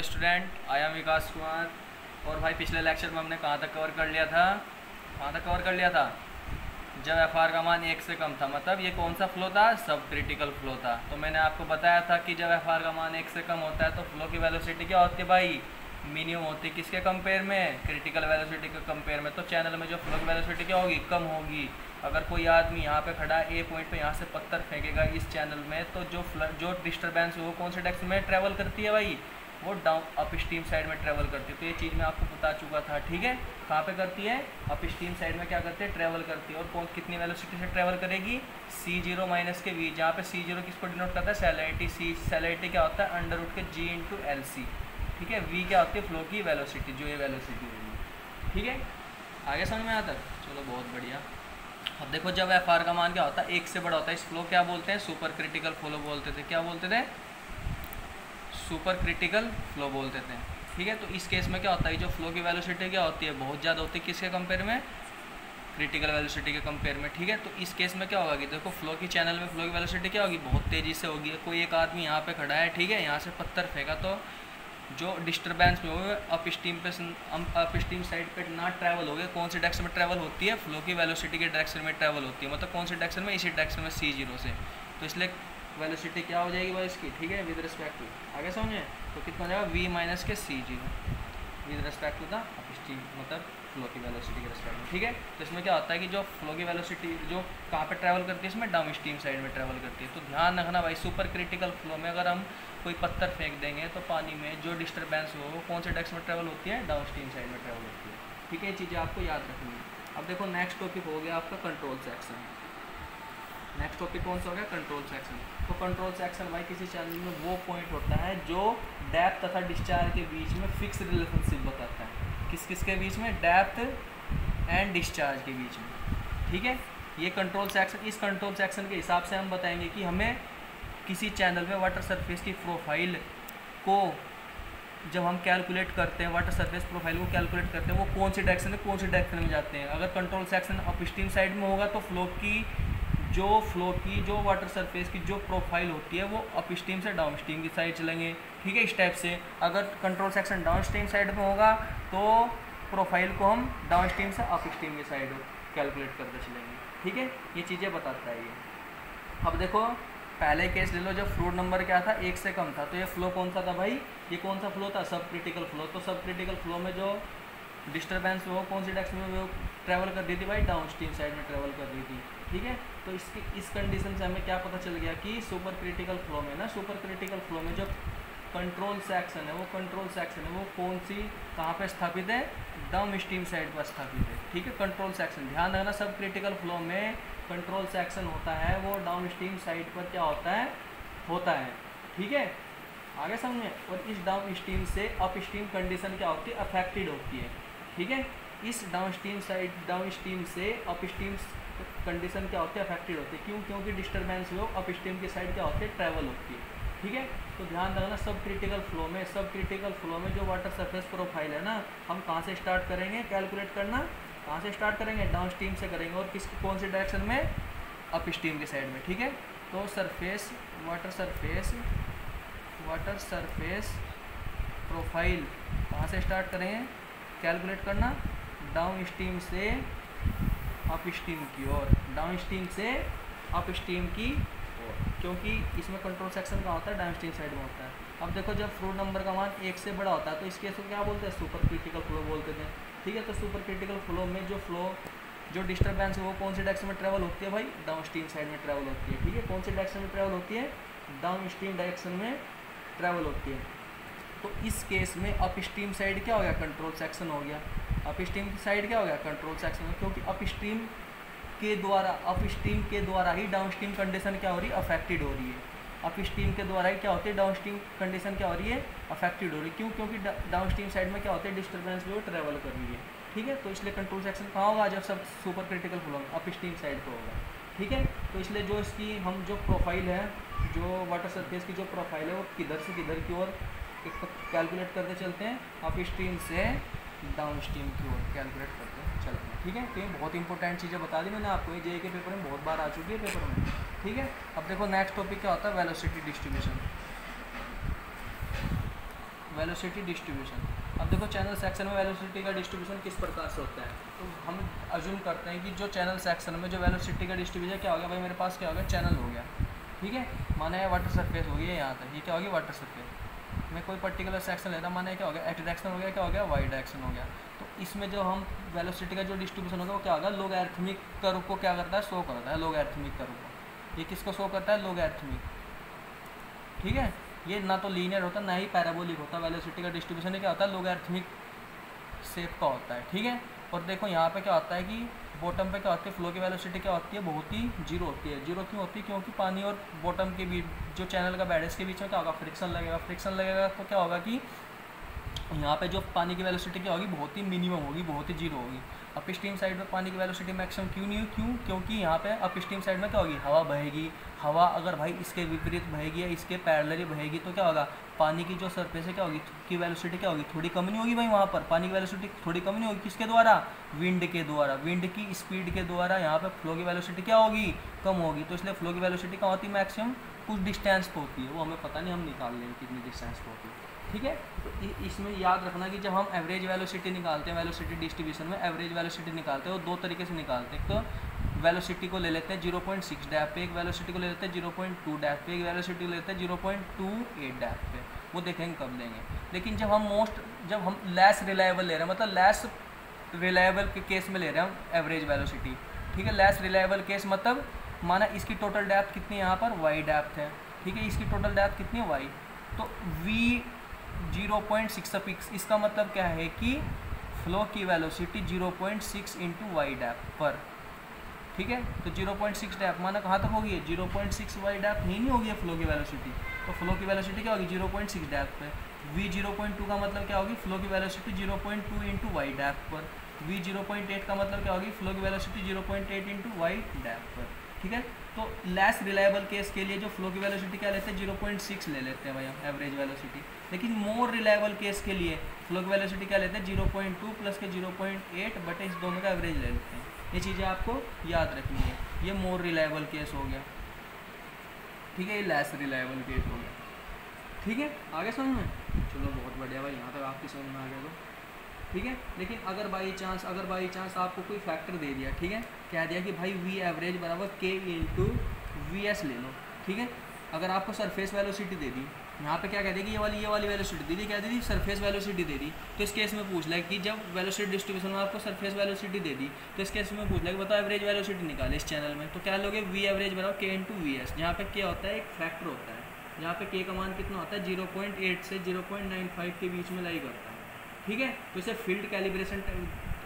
Hello student, I am विकास कुमार। और भाई पिछले लेक्चर में हमने कहाँ तक कवर कर लिया था? जब एफ आर का मान 1 से कम था, मतलब ये कौन सा फ्लो था? सब क्रिटिकल फ्लो था। तो मैंने आपको बताया था कि जब एफ आर का मान 1 से कम होता है तो फ्लो की वेलोसिटी क्या होती है भाई? मिनिमम होती है। किसके कंपेयर में? क्रिटिकल वेलोसिटी के कंपेयर में। तो चैनल में जो फ्लो की वेलोसिटी क्या होगी? कम होगी। अगर कोई आदमी यहाँ पे खड़ा है, ए पॉइंट पे यहाँ से पत्थर फेंकेगा इस चैनल में, तो जो डिस्टर्बेंस वो कौन से डायरेक्शन में ट्रैवल करती है भाई? वो डाउन अप स्ट्रीम साइड में ट्रैवल करती है। तो ये चीज़ मैं आपको बता चुका था, ठीक है। कहाँ पे करती है? अप स्ट्रीम साइड में क्या करते हैं? ट्रैवल करती है। और कौन कितनी वेलोसिटी से ट्रैवल करेगी? C0 माइनस के V, जहाँ पे C0 किसको डिनोट करता है? सैलिनिटी। सैलिनिटी क्या होता है? अंडर रूट के G/LC, ठीक है। V क्या होती है? फ्लो की वेलोसिटी, जो ये वेलोसिटी होगी, ठीक है। आगे समझ में आता है? चलो बहुत बढ़िया। अब देखो, जब एफ आर का मान क्या होता है? 1 से बड़ा होता है, इस फ्लो क्या बोलते हैं? सुपर क्रिटिकल फ्लो बोलते थे। क्या बोलते थे? सुपर क्रिटिकल फ्लो बोलते थे, ठीक है। तो इस केस में क्या होता है? जो फ्लो की वेलोसिटी क्या होती है? बहुत ज़्यादा होती है। किसके कंपेयर में? क्रिटिकल वेलोसिटी के कंपेयर में, ठीक है। तो इस केस में क्या होगा कि देखो, फ्लो की चैनल में फ्लो की वेलोसिटी क्या होगी? बहुत तेज़ी से होगी। कोई एक आदमी यहाँ पे खड़ा है, ठीक है, यहाँ से पत्थर फेंका, तो जो डिस्टर्बेंस में हो अप स्ट्रीम साइड पे ना ट्रैवल हो गए, कौन से डायरेक्शन में ट्रैवल होती है? फ्लो की वेलोसिटी के डायरेक्शन में ट्रैवल होती है। मतलब कौन से डायरेक्शन में? इसी डायरेक्शन में C0 से। तो इसलिए वेलोसिटी क्या हो जाएगी भाई इसकी, ठीक है, विद रिस्पेक्ट टू, आगे समझे। तो कितना हो जाएगा? V माइनस के C0 with respect to the upstream, मतलब फ्लो की वेलोसिटी के रिस्पेक्ट में, ठीक है। तो इसमें क्या होता है कि जो फ्लो की वेलोसिटी जो कहाँ पे ट्रैवल करती है? इसमें डाउन स्ट्रीम साइड में ट्रैवल करती है। तो ध्यान रखना भाई, सुपर क्रिटिकल फ्लो में अगर हम कोई पत्थर फेंक देंगे तो पानी में जो डिस्टर्बेंस हो वो कौन से डायरेक्शन में ट्रैवल होती है? डाउन स्ट्रीम साइड में ट्रैवल होती है, ठीक है। ये चीज़ें आपको याद रखनी है। अब देखो, नेक्स्ट टॉपिक हो गया आपका कंट्रोल सेक्शन। नेक्स्ट टॉपिक कौन सा हो गया? Control section. तो कंट्रोल सेक्शन भाई किसी चैनल में वो पॉइंट होता है जो डेप्थ तथा डिस्चार्ज के बीच में फिक्स रिलेशनशिप बताता है। किस किस के बीच में? डेप्थ एंड डिस्चार्ज के बीच में, ठीक है। ये कंट्रोल सेक्शन, इस कंट्रोल सेक्शन के हिसाब से हम बताएंगे कि हमें किसी चैनल में वाटर सरफेस की प्रोफाइल को जब हम कैलकुलेट करते हैं, वाटर सरफेस प्रोफाइल को कैलकुलेट करते हैं, वो कौन से डायरेक्शन में कौन से डायरेक्शन में जाते हैं। अगर कंट्रोल सेक्शन अपस्ट्रीम साइड में होगा तो फ्लो की जो वाटर सरफेस की जो प्रोफाइल होती है वो अपस्ट्रीम से डाउनस्ट्रीम की साइड चलेंगे, ठीक है, इस टाइप से। अगर कंट्रोल सेक्शन डाउनस्ट्रीम साइड में होगा तो प्रोफाइल को हम डाउनस्ट्रीम से अपस्ट्रीम की साइड कैलकुलेट करते चलेंगे, ठीक है। ये चीज़ें बताता है ये। अब देखो, पहले केस ले लो, जब फ्लो नंबर क्या था? 1 से कम था। तो ये फ्लो कौन सा था भाई? ये कौन सा फ्लो था? सब क्रिटिकल फ्लो। तो सब क्रिटिकल फ्लो में जो डिस्टर्बेंस वो कौन सी डायरेक्शन में वो ट्रैवल कर रही थी भाई? डाउन स्ट्रीम साइड में ट्रैवल कर रही थी, ठीक है। तो इस कंडीशन से हमें क्या पता चल गया कि सुपर क्रिटिकल फ्लो में ना, सुपर क्रिटिकल फ्लो में जो कंट्रोल सेक्शन है, वो कंट्रोल सेक्शन है वो कौन सी कहाँ पे स्थापित है? डाउन स्ट्रीम साइड पर स्थापित है, ठीक है। कंट्रोल सेक्शन, ध्यान रखना, सब क्रिटिकल फ्लो में कंट्रोल सेक्शन होता है वो डाउन स्ट्रीम साइड पर क्या होता है, ठीक है, आगे समझे। और इस डाउन स्ट्रीम से अप स्ट्रीम कंडीशन क्या होती है? अफेक्टेड होती है, ठीक है। इस डाउन स्ट्रीम से अप स्ट्रीम कंडीशन क्या होती है? अफेक्टेड होती है। क्यों? क्योंकि डिस्टर्बेंस वो अप स्ट्रीम की साइड क्या होती है? ट्रैवल होती है, ठीक है। तो ध्यान रखना, सब क्रिटिकल फ्लो में जो वाटर सरफेस प्रोफाइल है ना, हम कहाँ से स्टार्ट करेंगे कैलकुलेट करना? कहाँ से स्टार्ट करेंगे? डाउन स्ट्रीम से करेंगे। और कौन से डायरेक्शन में? अप स्ट्रीम की साइड में, ठीक है। तो वाटर सरफेस प्रोफाइल कहाँ से स्टार्ट करेंगे कैलकुलेट करना? डाउन स्ट्रीम से अप स्ट्रीम की ओर, डाउन स्ट्रीम से अप स्ट्रीम की ओर, क्योंकि इसमें कंट्रोल सेक्शन का होता है डाउन स्ट्रीम साइड में होता है। अब देखो, जब फ्लो नंबर का मान 1 से बड़ा होता है तो इस केस को क्या बोलते हैं? सुपर क्रिटिकल फ्लो बोलते थे, ठीक है। तो सुपर क्रिटिकल फ्लो में जो डिस्टर्बेंस है वो कौन से डायरेक्शन में ट्रैवल होती है भाई? डाउन स्ट्रीम साइड में ट्रैवल होती है, ठीक है। कौन से डायरेक्शन में ट्रैवल होती है? डाउन स्ट्रीम डायरेक्शन में ट्रैवल होती है। तो इस केस में अप स्ट्रीम साइड क्या हो गया? कंट्रोल सेक्शन हो गया। अप स्ट्रीम की साइड क्या हो गया? कंट्रोल सेक्शन में, क्योंकि अप स्ट्रीम के द्वारा ही डाउन स्ट्रीम कंडीशन क्या हो रही है? अफेक्टेड हो रही है। अप स्ट्रीम के द्वारा ही क्या होती है? डाउन स्ट्रीम कंडीशन क्या हो रही है? अफेक्टेड हो रही है। क्यों? क्योंकि डाउन स्ट्रीम साइड में क्या होता है? डिस्टर्बेंस जो ट्रैवल कर रही है, ठीक है। तो इसलिए कंट्रोल सेक्शन कहाँ होगा? जब सब सुपर क्रिटिकल फ्लो में अप स्ट्रीम साइड पर होगा, ठीक है। तो इसलिए जो इसकी हम जो प्रोफाइल है, जो वाटर सरफेस की जो प्रोफाइल है वो किधर से किधर की ओर कैलकुलेट करते चलते हैं? अप स्ट्रीम से डाउन स्ट्रीम की ओर कैलकुलेट करते चलते हैं, ठीक है। तो ये बहुत इंपॉर्टेंट चीज़ें बता दी मैंने आपको, ये जेईई के पेपर में बहुत बार आ चुकी है पेपर में, ठीक है। अब देखो, नेक्स्ट टॉपिक क्या होता है? Velocity distribution. Velocity distribution. अब देखो चैनल सेक्शन में वेलोसिटी का डिस्ट्रीब्यूशन किस प्रकार से होता है, तो हम अज्यूम करते हैं कि जो चैनल सेक्शन में जो वेलोसिटी का डिस्ट्रीब्यूशन क्या हो गया भाई, मेरे पास क्या हो गया, चैनल हो गया, ठीक है, माने वाटर सरफेस हो गया यहाँ तक, ये क्या हो गया, वाटर सरफेस। मैं कोई पर्टिकुलर सेक्शन लेता, माने क्या हो गया, एक्स डायरेक्शन हो गया, क्या हो गया, वाई डायरेक्शन हो गया। तो इसमें जो हम वेलोसिटी का जो डिस्ट्रीब्यूशन होगा वो क्या होगा, लोगैरिथमिक कर्व को क्या करता है, शो करता है, लोगैरिथमिक कर्व को। ये किसको शो करता है, लोगैरिथमिक, ठीक है। ये ना तो लीनियर होता ना ही पैराबोलिक होता, वेलोसिटी का डिस्ट्रीब्यूशन क्या होता है, लोगैरिथमिक शेप का होता है, ठीक है। और देखो यहाँ पे क्या होता है कि बॉटम पे क्या होती है, फ्लो की वेलोसिटी क्या होती है, बहुत ही जीरो होती है। जीरो क्यों होती है, क्योंकि पानी और बॉटम के बीच जो चैनल का बेड है इसके बीच में क्या होगा, फ्रिक्शन लगेगा। फ्रिक्शन लगेगा तो क्या होगा कि यहाँ पे जो पानी की वेलोसिटी क्या होगी, बहुत ही मिनिमम होगी, बहुत ही जीरो होगी। अप स्ट्रीम साइड में पानी की वेलोसिटी मैक्सिमम क्यों नहीं, क्यों, क्योंकि यहाँ पे अप स्ट्रीम साइड में क्या होगी, हवा बहेगी। हवा अगर भाई इसके विपरीत बहेगी या इसके पैरेलली बहेगी तो क्या होगा, पानी की जो सरफेस है क्या होगी, की वेलोसिटी क्या होगी, थोड़ी कम नहीं होगी भाई, वहाँ पर पानी की वेलोसिटी थोड़ी कम नहीं होगी, किसके द्वारा, विंड के द्वारा, विंड की स्पीड के द्वारा यहाँ पे फ्लो की वेलोसिटी क्या होगी, कम होगी। तो इसलिए फ्लो की वेलोसिटी कहाँ होती है, मैक्सिमम कुछ डिस्टेंस पर होती है, वो हमें पता नहीं, हम निकाल लेंगे कितनी डिस्टेंस पर होती है, ठीक है। तो इसमें याद रखना कि जब हम एवरेज वेलोसिटी निकालते हैं, वेलोसिटी डिस्ट्रीब्यूशन में एवरेज वेलोसिटी निकालते हैं, वो दो तरीके से निकालते हैं। तो वेलोसिटी को ले लेते हैं 0.6 डैप पे, एक वेलोसिटी को ले लेते हैं 0.2 डैप पे, एक वेलोसिटी को ले लेते हैं 0.28 डैप पे, वो देखेंगे कब लेंगे। लेकिन जब हम लेस रिलायबल ले रहे हैं, मतलब लेस रिलायबल के केस में ले रहे हैं हम एवरेज वेलोसिटी, ठीक है। लेस रिलायबल केस मतलब माना इसकी टोटल डेप्थ कितनी है, यहाँ पर वाई डेप्थ है, ठीक है, इसकी टोटल डेप्थ कितनी है, वाई, तो वी 0.6 इसका मतलब क्या है कि फ्लो की वेलोसिटी 0.6 इंटू वाई डेप्थ पर, ठीक है। तो 0.6 डेप्थ माना कहाँ तक होगी, 0.6 वाई डेप्थ नहीं होगी है फ्लो की वेलोसिटी, तो फ्लो की वेलोसिटी क्या होगी 0.6 डेप्थ पे। v 0.2 का मतलब क्या होगी, फ्लो की वेलोसिटी 0.2 इंटू वाई डेप्थ पर। v 0.8 का मतलब क्या होगी, फ्लो की वेलोसिटी 0.8 इंटू वाई डेप्थ पर, ठीक है। तो लेस रिलायबल केस के लिए जो फ्लो की वेलोसिटी क्या लेते हैं, 0.6 ले लेते हैं भाई हम एवरेज वेलोसिटी। लेकिन मोर रिलायबल केस के लिए फ्लो की वेलोसिटी क्या लेते हैं, 0.2 प्लस के 0.8 बटे इस दोनों का एवरेज ले लेते हैं। ये चीज़ें आपको याद रखनी है। ये मोर रिलायबल केस हो गया, ठीक है, ये लेस रिलायबल केस हो गया, ठीक है। आगे समझ में, चलो बहुत बढ़िया भाई, यहाँ तक आपकी समझ में आ गया तो ठीक है। लेकिन अगर बाई चांस आपको कोई फैक्टर दे दिया, ठीक है, कह दिया कि भाई वी एवरेज बराबर के इंटू वी एस ले लो, ठीक है। अगर आपको सरफेस वेलोसिटी दे दी, यहाँ पे क्या कह दी कि ये वाली वेलोसिटी दे दी, क्या दे दी, सरफेस वेलोसिटी दे दी। तो इस केस में पूछ लिया कि जब वेलोसिटी डिस्ट्रीब्यूशन में आपको सरफेस वेलोसिटी दे दी, तो इस केस में पूछ लिया कि बताओ एवरेज वेलोसिटी निकाले इस चैनल में, तो क्या लोगे, वी एवरेज बराबर के इंटू वी एस, जहाँ पे क्या होता है, एक फैक्टर होता है, यहाँ पे के का मान कितना होता है, 0.8 से 0.95 के बीच में लाई करता है, ठीक है। तो इसे फील्ड कैलिब्रेशन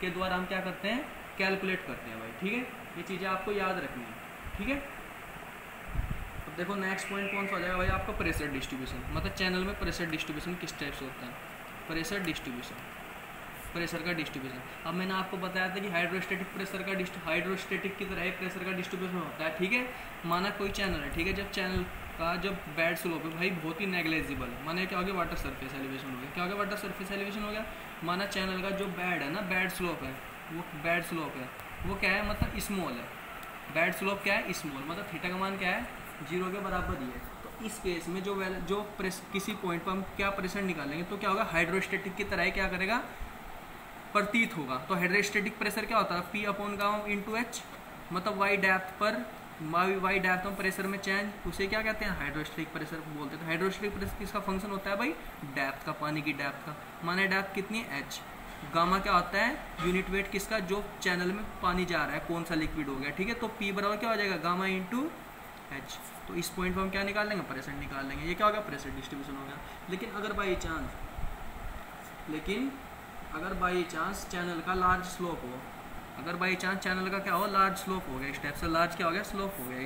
के द्वारा हम क्या करते हैं, कैलकुलेट करते हैं भाई, ठीक है। ये चीज़ें आपको याद रखनी है, ठीक है। अब देखो नेक्स्ट पॉइंट कौन सा हो जाएगा भाई आपका, प्रेशर डिस्ट्रीब्यूशन। मतलब चैनल में प्रेशर डिस्ट्रीब्यूशन किस टाइप से होता है, प्रेशर डिस्ट्रीब्यूशन, प्रेशर का डिस्ट्रीब्यूशन। अब मैंने आपको बताया था कि हाइड्रोस्टेटिक हाइड्रोस्टेटिक की तरह प्रेशर का डिस्ट्रीब्यूशन होता है, ठीक है। माना कोई चैनल है, ठीक है, जब चैनल का जो बेड स्लोप है भाई बहुत ही नेग्लेजिबल है, माना क्या हो गया, वाटर सरफेस एलिवेशन हो गया, क्या हो गया, वाटर सरफेस एलिवेशन हो गया। माना चैनल का जो बेड है ना, बेड स्लोप है, वो क्या है, मतलब स्मॉल है, बेड स्लोप क्या है, स्मॉल, मतलब थीटा का मान क्या है, 0 के बराबर ही है। तो इस केस में किसी पॉइंट पर हम क्या प्रेशर निकालेंगे, तो क्या होगा, हाइड्रोस्टेटिक की तरह क्या करेगा, प्रतीत होगा। तो हाइड्रोस्टेटिक प्रेशर क्या होता है, P अपॉन गाँव इंटू एच, मतलब वाई डेप्थ पर वाई डेप्थ में प्रेशर में चेंज, उसे क्या कहते हैं, हाइड्रोस्टेटिक प्रेशर बोलते हैं। तो हाइड्रोस्टेटिक प्रेशर किसका फंक्शन होता है भाई, डेप्थ का, पानी की डेप्थ का। माने डेप्थ कितनी है, एच। गामा क्या होता है, यूनिट वेट किसका, जो चैनल में पानी जा रहा है, कौन सा लिक्विड हो गया, ठीक है। तो P बराबर क्या हो जाएगा, गामा इंटू एच। तो इस पॉइंट पर हम क्या निकाल लेंगे, प्रेशर निकाल लेंगे। ये क्या होगा, प्रेशर डिस्ट्रीब्यूशन हो गया। लेकिन अगर बाई चांस चैनल का लार्ज स्लोप हो, अगर बाई चांस चैनल का क्या हो, लार्ज स्लोप हो गया, स्टेप से लार्ज क्या हो गया, स्लोप हो गया,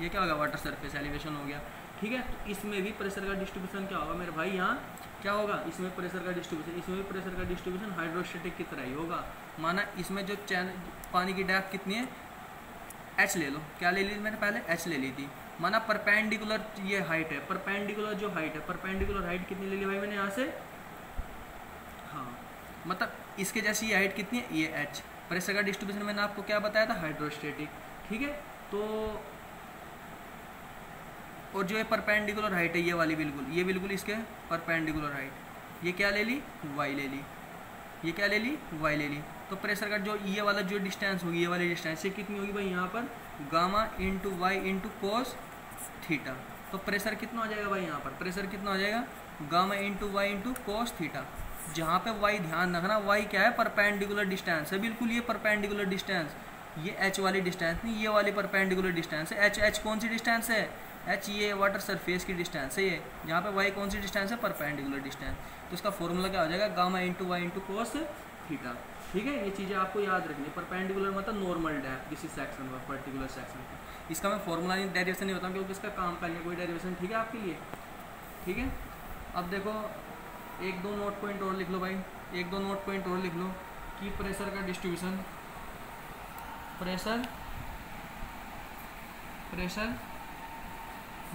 ये क्या हो गया, वाटर सरफेस एलिवेशन हो गया, ठीक है। तो इसमें भी प्रेशर का डिस्ट्रीब्यूशन क्या होगा मेरे भाई, यहाँ क्या होगा, इसमें प्रेशर का डिस्ट्रीब्यूशन हाइड्रोस्टेटिक की तरह ही होगा। माना इसमें जो पानी की डेप्थ कितनी है, एच ले लो, क्या ले ली मैंने पहले, एच ले ली थी। माना परपेंडिकुलर ये हाइट है, परपेंडिकुलर हाइट कितनी ले ली भाई मैंने यहाँ से, हाँ, मतलब इसके जैसी ये हाइट कितनी है, ये एच। प्रेशर का डिस्ट्रीब्यूशन मैंने आपको क्या बताया था, हाइड्रोस्टेटिक, ठीक है। तो और जो ये परपेंडिकुलर हाइट है, ये वाली बिल्कुल इसके परपेंडिकुलर हाइट, ये क्या ले ली, y ले ली, ये क्या ले ली, y ले ली। तो प्रेशर का जो ये वाला जो डिस्टेंस होगी, ये वाली डिस्टेंस, ये कितनी होगी भाई यहाँ पर, gamma into y into cos theta. तो प्रेशर कितना हो जाएगा भाई यहाँ पर, प्रेशर कितना हो जाएगा, gamma into y into cos theta. जहाँ पे y ध्यान रखना, y क्या है, परपेंडिकुलर डिस्टेंस है, बिल्कुल ये परपेंडिकुलर डिस्टेंस, ये h वाली डिस्टेंस नहीं, ये वाली परपेंडिकुलर डिस्टेंस है। h कौन सी डिस्टेंस है, h ये वाटर सरफेस की डिस्टेंस है ये, जहाँ पे y कौन सी डिस्टेंस है, परपेंडिकुलर डिस्टेंस। तो इसका फॉर्मूला क्या हो जाएगा, gamma into y into cos theta. ठीक है, ये चीज़ें आपको याद रखनी है। परपेंडिकुलर मतलब नॉर्मल डेप्थ किसी सेक्शन पर, पर्टिकुलर सेक्शन पर। इसका मैं फॉर्मूला नहीं, डेरिवेशन नहीं बताऊँ क्योंकि इसका काम का नहीं है कोई डेरिवेशन। ठीक है आपके लिए, ठीक है। अब देखो एक दो नोट पॉइंट और लिख लो भाई, एक दो नोट पॉइंट और लिख लो कि प्रेशर का distribution, pressure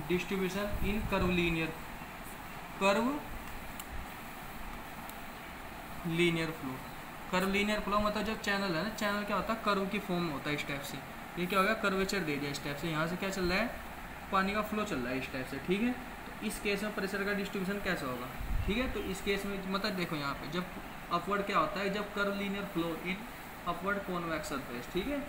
distribution in curve linear, curve linear flow. Curve linear flow मतलब जब चैनल है ना, चैनल क्या होता है, कर्व की फॉर्म में होता है इस टाइप से। ये क्या होगा, कर्वेचर दे दिया इस टाइप से, यहाँ से क्या चल रहा है, पानी का फ्लो चल रहा है इस टाइप से। ठीक है, तो इस केस में प्रेशर का डिस्ट्रीब्यूशन कैसा होगा। ठीक है, तो इस केस में मतलब देखो यहाँ पे जब अपवर्ड क्या होता है, जब curve linear flow in upward convex surface. ठीक है,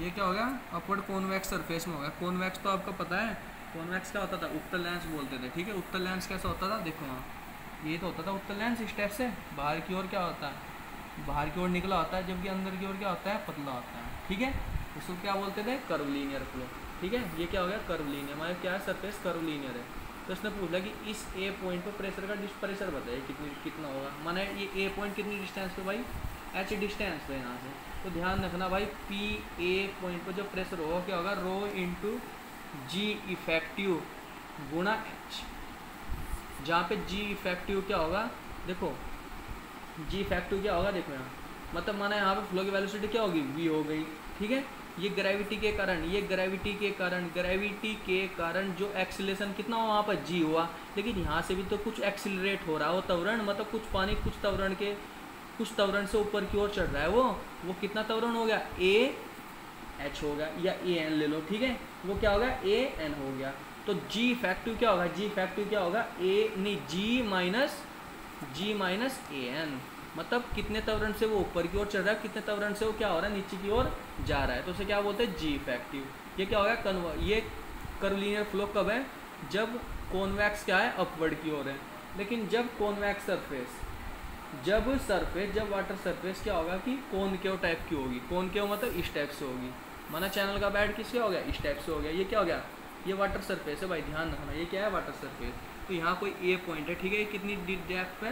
ये क्या होगा, अपवर्ड कॉन्वेक्स सरफेस में होगा। कॉन्वेक्स तो आपको पता है, कॉन्वेक्स क्या होता था, उत्तल लेंस बोलते थे। ठीक है, उत्तल लेंस कैसा होता था, देखो यहाँ ये तो होता था उत्तल लेंस, इस टाइप से बाहर की ओर क्या होता है, बाहर की ओर निकला होता है, जबकि अंदर की ओर क्या होता है, पतला होता है। ठीक है, इसको क्या बोलते थे, कर्व लीनियर फ्लो। ठीक है, ये क्या हो गया, कर्व लीनियर, मतलब क्या है, सरफेस कर्व लीनियर है। तो इसने पूछा कि इस ए पॉइंट पर प्रेशर का प्रेशर बताइए कितना होगा, माने ये ए पॉइंट कितनी डिस्टेंस पे भाई, h डिस्टेंस पे यहाँ से। तो ध्यान रखना भाई, पी ए पॉइंट पर जो प्रेशर होगा क्या होगा, रो इंटू जी इफेक्टिव गुणा h। जहाँ पे जी इफेक्टिव क्या होगा, देखो जी इफेक्टिव क्या होगा, देखो यहाँ मतलब माना यहाँ पे फ्लो की वेलोसिटी क्या होगी, v हो गई। ठीक है, ये ग्रेविटी के कारण, ये ग्रेविटी के कारण जो एक्सीलरेशन कितना हुआ वहाँ पर g हुआ, लेकिन यहाँ से भी तो कुछ एक्सीलरेट हो रहा है, वो त्वरण मतलब कुछ पानी कुछ त्वरण से ऊपर की ओर चढ़ रहा है, वो कितना त्वरण हो गया, a h हो गया, या a n ले लो। ठीक है, वो क्या होगा, a n हो गया। तो g इफेक्टिव क्या होगा, g माइनस a n, मतलब कितने त्वरण से वो ऊपर की ओर चढ़ रहा है, कितने त्वरण से वो क्या हो रहा है, नीचे की ओर जा रहा है। तो उसे क्या बोलते हैं, जी इफेक्टिव। ये क्या होगा, ये कर्व लीनियर फ्लो कब है, जब कॉन्वेक्स क्या है, अपवर्ड की ओर है। लेकिन जब कॉन्वेक्स सरफेस, जब वाटर सरफेस क्या होगा कि कॉनकेव टाइप की होगी, कॉनकेव मतलब इस टाइप से होगी, माना चैनल का बेड किससे हो गया, इस टाइप से हो गया। ये क्या हो गया, ये वाटर सरफेस है भाई, ध्यान रखना, ये क्या है, वाटर सरफेस। तो यहाँ कोई ए पॉइंट है। ठीक है, ये कितनी डेप्थ पे,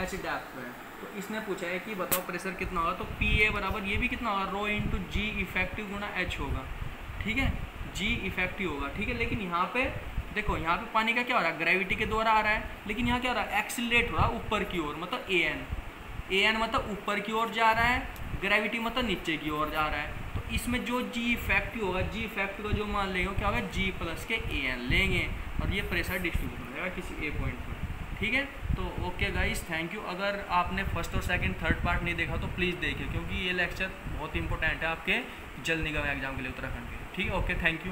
h डेप्थ पे है। तो इसने पूछा है कि बताओ प्रेशर कितना होगा, तो पी ए बराबर ये भी कितना होगा, रो इंटू जी इफेक्टिव गुना h होगा। ठीक है, जी इफेक्टिव होगा। ठीक है, लेकिन यहाँ पे देखो, यहाँ पे पानी का क्या हो रहा है, ग्रेविटी के द्वारा आ रहा है, लेकिन यहाँ क्या हो रहा है, एक्सीलरेट हो रहा है ऊपर की ओर, मतलब ए एन मतलब ऊपर की ओर जा रहा है, ग्रेविटी मतलब नीचे की ओर जा रहा है। तो इसमें जो जी इफेक्टिव होगा, जी इफेक्टिव का जो मान लेंगे क्या होगा, जी प्लस के ए एन लेंगे, और ये प्रेशर डिस्ट्रीब्यूट हो जाएगा किसी ए पॉइंट पर। ठीक है, तो ओके गाइस, थैंक यू। अगर आपने फर्स्ट और सेकंड थर्ड पार्ट नहीं देखा तो प्लीज़ देखिए, क्योंकि ये लेक्चर बहुत इंपॉर्टेंट है आपके जल निगम एग्जाम के लिए उत्तराखंड के। ठीक है, ओके, थैंक यू।